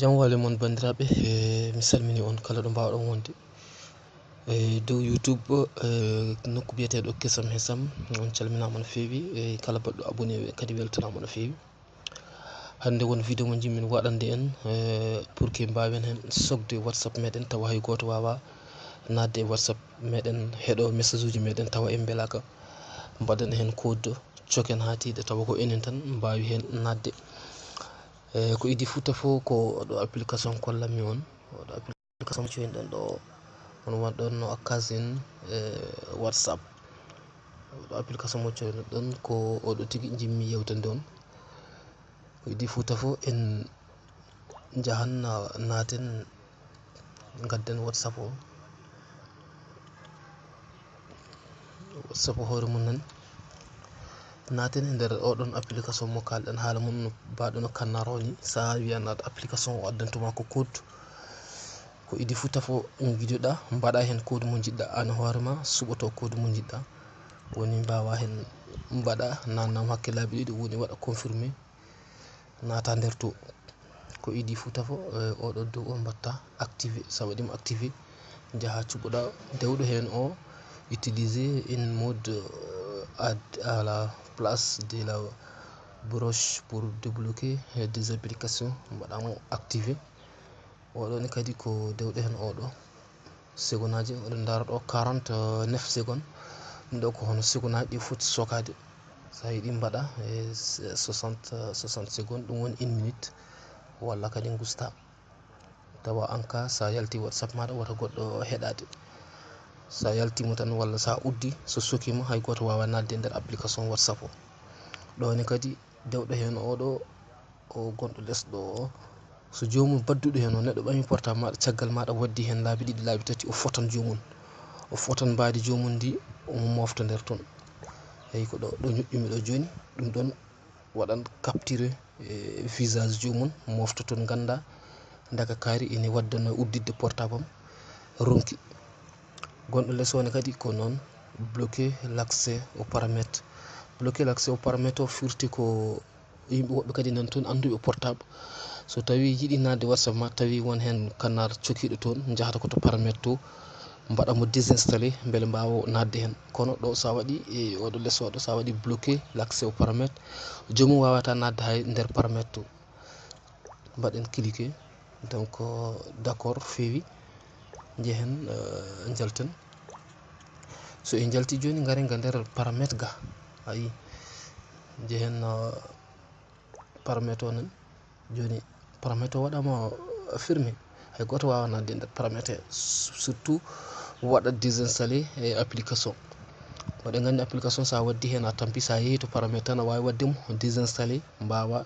Jamwale mon bandiraɓe, mi salmini on kala ɗo mbawɗon wonde dow YouTube nokku biyeteɗo Kesam Hesam. On calminama no fewi, kala baɗɗo abonné kadi weltanama no fewi. Hande won vidéo mo jimmin waɗande en pour que mbawen hen sogde WhatsApp meɗen tawa hay goto wawa nadde e WhatsApp meɗen heeɗo message uji meɗen tawa en belaka. Mbaɗen hen code coken ha tiiɗa tawa ko enen tan mbawi hen nadde. Ko idi fouta fo ko ɗo application kollanmi on, oɗo application coyɗon ɗo on wonɗon no occasion WhatsApp. Oɗo application mo coyɗon ɗon ko oɗo tigui jimmi yewtande on. Ko idi fouta fo en jahan naten gadden WhatsApp o. WhatsApp hoore mum nan naten e nder oɗon application mo kalɗen haala mum no mbaɗo no kannaro ni. Sa wiya nat application o addantuma ko code ko idi fouta fo jiiɗoɗa mbaɗa hen code mo jiɗɗa an hoorema, suɓoto code mo jiɗɗa woni mbawa hen mbaɗa nannam hakke laabi ɗiɗi woni waɗa confirmé nata nder to. Ko idi fouta fo oɗo dow o mbatta activé, sa waɗimo activé jaaha cuɓoɗa dewɗo hen o utiliser une mode à la place de la broche pour débloquer des applications. Mbaɗamo activé oɗoni kadi ko dewɗo hen oɗo seconde aji oɗon dara ɗo 49 secondes. ɗum ɗo ko hono seconde aji ɗi foti sokade. Sa yiiɗi mbaɗa 60 secondes ɗum woni 1 minute, walla kadi gusta tawa anka sa yalti WhatsApp maɗa wota goɗɗo heɗade. Sa yaltimo tan walla sa uddi so sokima hay goto wawa nadde nder application WhatsApp o. ɗoni kadi dewɗo hen oɗo o gonɗo less ɗo o, so jomum badduɗo hen o neɗɗo ɓami portable maɗa caggal maɗa waddi hen laabi ɗiɗi laabi tati, o fotan jomum, o fotan mbadi jomum ndi omo mofta nder ton. Eyi ko ɗo ñoƴƴumi ɗo joni ɗum ɗon waɗan capturé visage jomum mofta ton, ganda daga kaari ene waddano uddidde portable am ronki. Gonɗo less one kadi ko noon bloquer l'accès aux paramètres. Bloquer l'accès aux paramètres o firti ko yimɓe woɓɓe kadi nan toon anduɓe portable, so tawi yiiɗi nadde WhatsApp ma tawi won hen kannar cokiɗo toon jahata koto paramètre to mbaɗamo désinstallé beele mbawa nadde hen. Kono ɗo sa waɗi oɗo less oɗo sa waɗi bloquer l'accès aux paramètres jomum wawata nadde hay nder paramètre to. Mbaɗen cliquer donc d' accord fewi jehen jalten. So en jalti joni garen ga nder paramètre ga, ayi jehen paramètre o nan joni paramètre o waɗama firmé hay goto wawa nadde nder paramètre, surtout waɗa désinstallé application. waɗe gandi application sa waddi hen a tampi, sa yeehi to paramètre tan a wawi waddemo désinstallé mbawa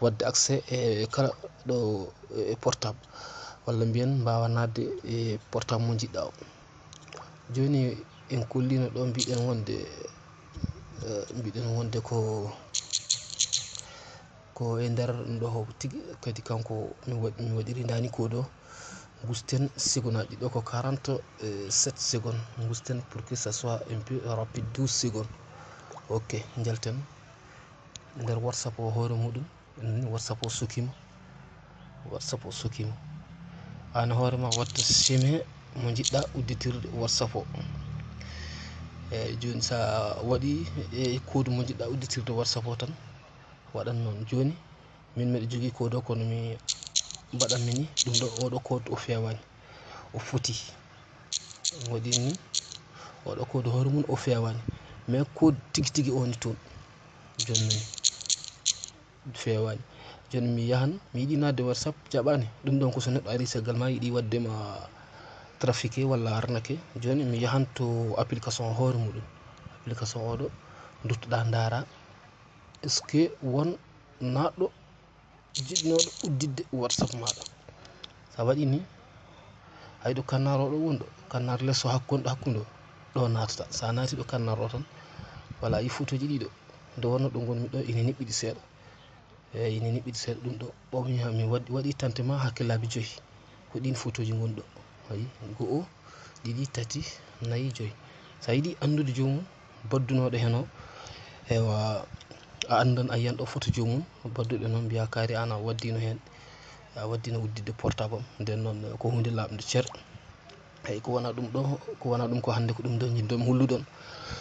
wadde accès e kala ɗo portable, walla mbiyen mbawa nadde e portable mo jiɗɗa o. Joni en kollino ɗo mbiɗen wonde ko e nder ɗo tigui kadi kanko mi waɗiri dani ko ɗo gusten seconde aji ɗo ko 47 secondes gusten pour que ça soit un peu rapide 12 secondes. Ok jalten nder WhatsApp o hoore muɗum. WhatsApp o sokima an hoorema watta simé mo jiɗɗa udditirde WhatsApp o. Joni sa waɗi code mo jiɗɗa udditirde WhatsApp o tan waɗan noon. Joni min mbiɗa jogui code o kono mi mbaɗanmi ni ɗum ɗo oɗo code o fewani, o foti waɗi ni oɗo code hoore mum o fewani, mais code tigui tigui oni toon joni nani fewani. Joni mi yahan mi yiiɗi nadde WhatsApp jaɓani ɗum ɗon ko so neɗɗo ari caggal ma yiiɗi waddema trafiqué walla arnaqué. Joni mi yahan to application hoore muɗum, application oɗo duttoɗa daara est ce que won naɗɗo jiɗnoɗo uddidde WhatsApp maɗa. Sa waɗi ni hayɗo kannar oɗo wonɗo kannar less o gonɗo hakkude ɗo natata. Sa nati ɗo kannar o tan wala yi photoji ɗiɗo nde wonno ɗo gonmi ɗo ina niɓɓiɗi seeɗa, eyi ina niɓɓiɗi seeɗa. ɗum ɗo ɓawmi mi waɗi tante ma hakke laabi 5 ko ɗin photoji goni ɗo. ayi 1 2 3 4 5 sa yiiɗi andude jomum baddunoɗo hen o ewa a andan a yiyan ɗo photo jomum badduɗo noon mbiya kaari an a waddino hen waddino uddide portable nden noon ko hunde lamde cer ay ko wana ɗum ko hande ko ɗum ɗon jindomi hulluɗon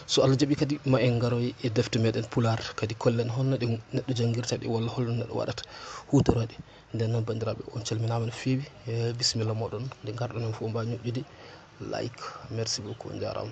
so Allah jaɓi kadi ma en garoy e defte meɗen pular kadi kollen holno ɗe neɗɗo janguirta ɗe walla holno neɗɗo waɗata hutorade nden noon bandiraɓe on calminama no fewi bisimilla moɗon nde garɗon en fof mba ñoƴƴude like merci beaucoup jarama.